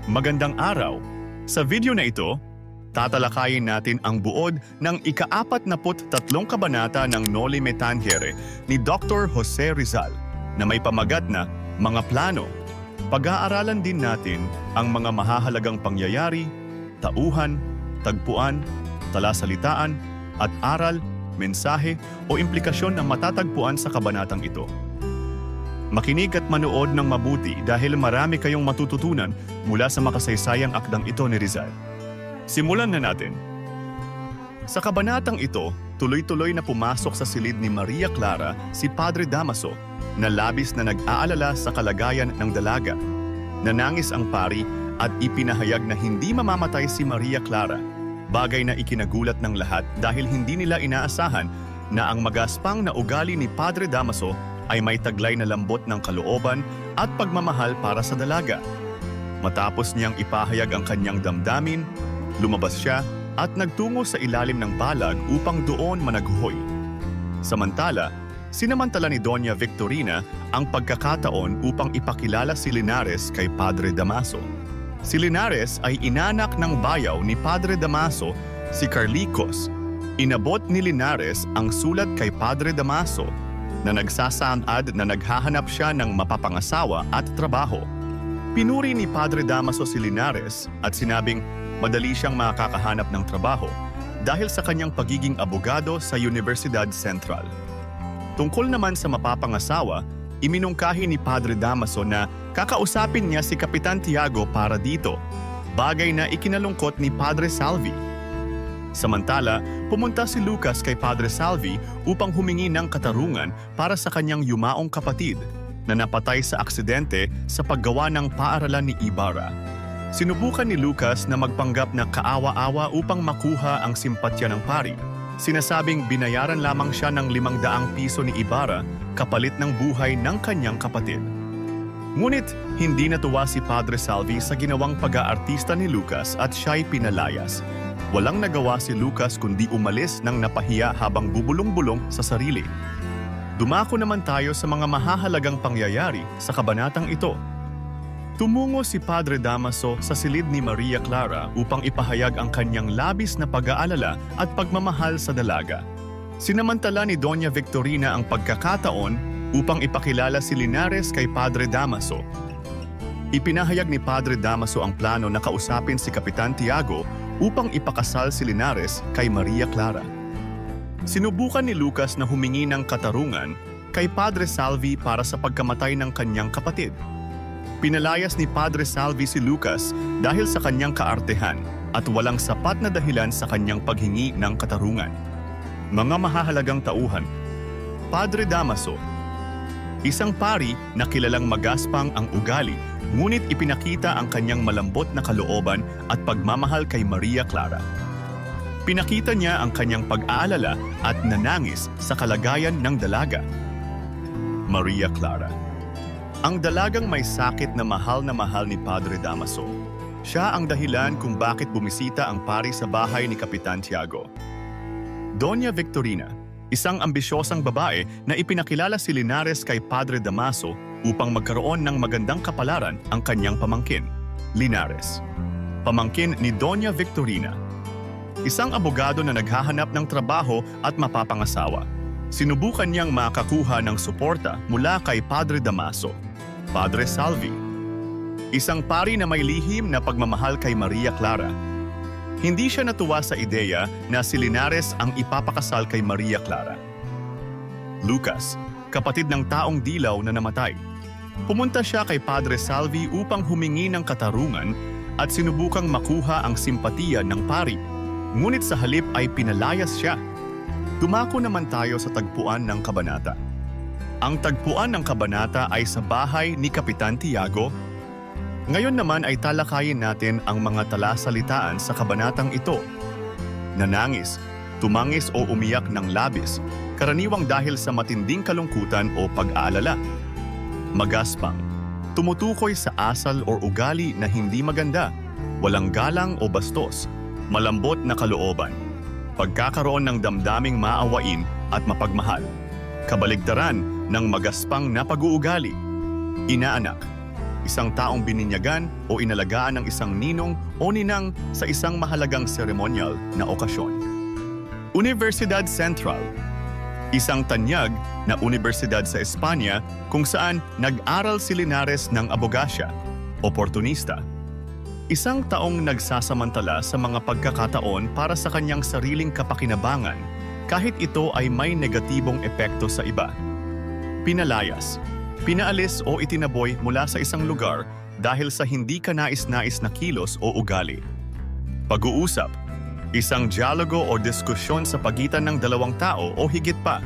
Magandang araw! Sa video na ito, tatalakayin natin ang buod ng ika-43 kabanata ng Noli Me Tangere ni Dr. Jose Rizal na may pamagat na Mga Plano. Pag-aaralan din natin ang mga mahahalagang pangyayari, tauhan, tagpuan, talasalitaan, at aral, mensahe o implikasyon na matatagpuan sa kabanatang ito. Makinig at manood ng mabuti dahil marami kayong matututunan mula sa makasaysayang akdang ito ni Rizal. Simulan na natin. Sa kabanatang ito, tuloy-tuloy na pumasok sa silid ni Maria Clara si Padre Damaso na labis na nag-aalala sa kalagayan ng dalaga. Nanangis ang pari at ipinahayag na hindi mamamatay si Maria Clara, bagay na ikinagulat ng lahat dahil hindi nila inaasahan na ang magaspang na ugali ni Padre Damaso ay may taglay na lambot ng kalooban at pagmamahal para sa dalaga. Matapos niyang ipahayag ang kanyang damdamin, lumabas siya at nagtungo sa ilalim ng balag upang doon managhoy. Samantala, sinamantala ni Doña Victorina ang pagkakataon upang ipakilala si Linares kay Padre Damaso. Si Linares ay inanak ng bayaw ni Padre Damaso, si Carlicos. Inabot ni Linares ang sulat kay Padre Damaso na nagsasaad na naghahanap siya ng mapapangasawa at trabaho. Pinuri ni Padre Damaso si Linares at sinabing madali siyang makakahanap ng trabaho dahil sa kanyang pagiging abogado sa Universidad Central. Tungkol naman sa mapapangasawa, iminungkahi ni Padre Damaso na kakausapin niya si Kapitan Tiago para dito, bagay na ikinalungkot ni Padre Salvi. Samantala, pumunta si Lucas kay Padre Salvi upang humingi ng katarungan para sa kanyang yumaong kapatid na napatay sa aksidente sa paggawa ng paaralan ni Ibarra. Sinubukan ni Lucas na magpanggap na kaawa-awa upang makuha ang simpatya ng pari. Sinasabing binayaran lamang siya ng 500 piso ni Ibarra kapalit ng buhay ng kanyang kapatid. Ngunit hindi natuwa si Padre Salvi sa ginawang pag-aartista ni Lucas at siya'y pinalayas. Walang nagawa si Lucas kundi umalis ng napahiya habang bubulong-bulong sa sarili. Dumako naman tayo sa mga mahahalagang pangyayari sa kabanatang ito. Tumungo si Padre Damaso sa silid ni Maria Clara upang ipahayag ang kanyang labis na pag-aalala at pagmamahal sa dalaga. Sinamantala ni Doña Victorina ang pagkakataon upang ipakilala si Linares kay Padre Damaso. Ipinahayag ni Padre Damaso ang plano na kausapin si Kapitan Tiago upang ipakasal si Linares kay Maria Clara. Sinubukan ni Lucas na humingi ng katarungan kay Padre Salvi para sa pagkamatay ng kanyang kapatid. Pinalayas ni Padre Salvi si Lucas dahil sa kanyang kaartehan at walang sapat na dahilan sa kanyang paghingi ng katarungan. Mga mahahalagang tauhan. Padre Damaso, isang pari na kilalang magaspang ang ugali, ngunit ipinakita ang kanyang malambot na kalooban at pagmamahal kay Maria Clara. Pinakita niya ang kanyang pag-aalala at nanangis sa kalagayan ng dalaga. Maria Clara. Ang dalagang may sakit na mahal ni Padre Damaso. Siya ang dahilan kung bakit bumisita ang pari sa bahay ni Kapitan Tiago. Doña Victorina, isang ambisyosang babae na ipinakilala si Linares kay Padre Damaso upang magkaroon ng magandang kapalaran ang kanyang pamangkin, Linares. Pamangkin ni Doña Victorina. Isang abogado na naghahanap ng trabaho at mapapangasawa. Sinubukan niyang makakuha ng suporta mula kay Padre Damaso, Padre Salvi. Isang pari na may lihim na pagmamahal kay Maria Clara. Hindi siya natuwa sa ideya na si Linares ang ipapakasal kay Maria Clara. Lucas, kapatid ng taong dilaw na namatay. Pumunta siya kay Padre Salvi upang humingi ng katarungan at sinubukang makuha ang simpatiya ng pari. Ngunit sa halip ay pinalayas siya. Dumako naman tayo sa tagpuan ng kabanata. Ang tagpuan ng kabanata ay sa bahay ni Kapitan Tiago. Ngayon naman ay talakayin natin ang mga talasalitaan sa kabanatang ito. Nanangis, tumangis o umiyak ng labis, karaniwang dahil sa matinding kalungkutan o pag-aalala. Magaspang, tumutukoy sa asal o ugali na hindi maganda, walang galang o bastos, malambot na kalooban, pagkakaroon ng damdaming maawain at mapagmahal, kabaligtaran ng magaspang na pag-uugali, inaanak, isang taong bininyagan o inalagaan ng isang ninong o ninang sa isang mahalagang seremonyal na okasyon. Universidad Central, isang tanyag na universidad sa Espanya kung saan nag-aral si Linares ng abogasya, oportunista. Isang taong nagsasamantala sa mga pagkakataon para sa kanyang sariling kapakinabangan kahit ito ay may negatibong epekto sa iba. Pinalayas, pinaalis o itinaboy mula sa isang lugar dahil sa hindi kanais-nais na kilos o ugali. Pag-uusap, isang dialogo o diskusyon sa pagitan ng dalawang tao o higit pa,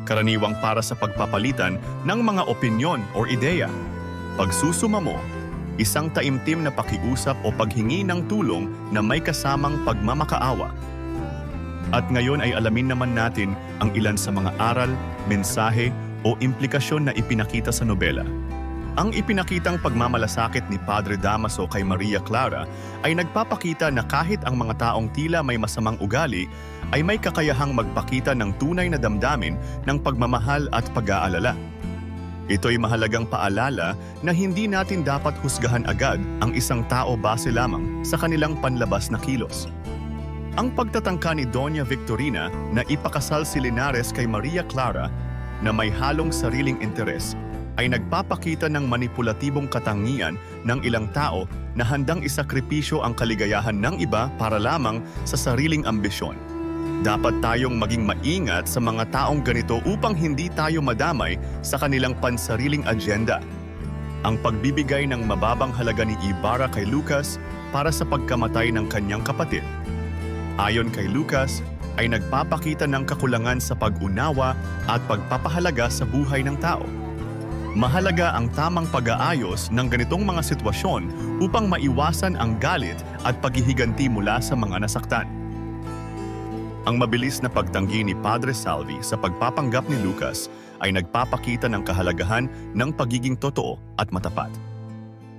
karaniwang para sa pagpapalitan ng mga opinyon o ideya. Pagsusumamo, isang taimtim na pakiusap o paghingi ng tulong na may kasamang pagmamakaawa. At ngayon ay alamin naman natin ang ilan sa mga aral, mensahe o implikasyon na ipinakita sa nobela. Ang ipinakitang pagmamalasakit ni Padre Damaso kay Maria Clara ay nagpapakita na kahit ang mga taong tila may masamang ugali ay may kakayahang magpakita ng tunay na damdamin ng pagmamahal at pag-aalala. Ito'y mahalagang paalala na hindi natin dapat husgahan agad ang isang tao base lamang sa kanilang panlabas na kilos. Ang pagtatangka ni Doña Victorina na ipakasal si Linares kay Maria Clara na may halong sariling interes ay nagpapakita ng manipulatibong katangian ng ilang tao na handang isakripisyo ang kaligayahan ng iba para lamang sa sariling ambisyon. Dapat tayong maging maingat sa mga taong ganito upang hindi tayo madamay sa kanilang pansariling agenda. Ang pagbibigay ng mababang halaga ni Ibarra kay Lucas para sa pagkamatay ng kanyang kapatid. Ayon kay Lucas, ay nagpapakita ng kakulangan sa pag-unawa at pagpapahalaga sa buhay ng tao. Mahalaga ang tamang pag-aayos ng ganitong mga sitwasyon upang maiwasan ang galit at paghihiganti mula sa mga nasaktan. Ang mabilis na pagtanggi ni Padre Salvi sa pagpapanggap ni Lucas ay nagpapakita ng kahalagahan ng pagiging totoo at matapat.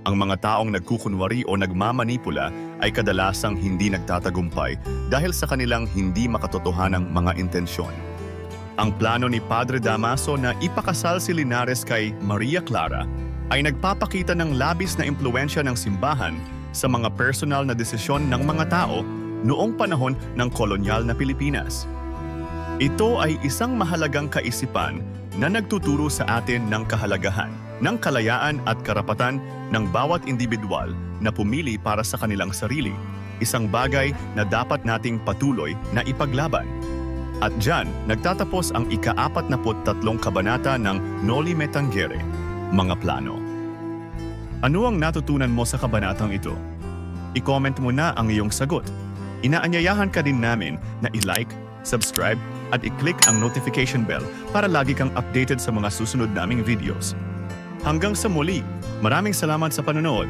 Ang mga taong nagkukunwari o nagmamanipula ay kadalasang hindi nagtatagumpay dahil sa kanilang hindi makatotohanang mga intensyon. Ang plano ni Padre Damaso na ipakasal si Linares kay Maria Clara ay nagpapakita ng labis na impluwensya ng simbahan sa mga personal na desisyon ng mga tao noong panahon ng kolonyal na Pilipinas. Ito ay isang mahalagang kaisipan na nagtuturo sa atin ng kahalagahan ng kalayaan at karapatan ng bawat individual na pumili para sa kanilang sarili, isang bagay na dapat nating patuloy na ipaglaban. At diyan, nagtatapos ang ika-43 kabanata ng Noli Me Tangere, Mga Plano. Ano ang natutunan mo sa kabanatang ito? I-comment mo na ang iyong sagot. Inaanyayahan ka din namin na i-like, subscribe at i-click ang notification bell para lagi kang updated sa mga susunod naming videos. Hanggang sa muli, maraming salamat sa panonood.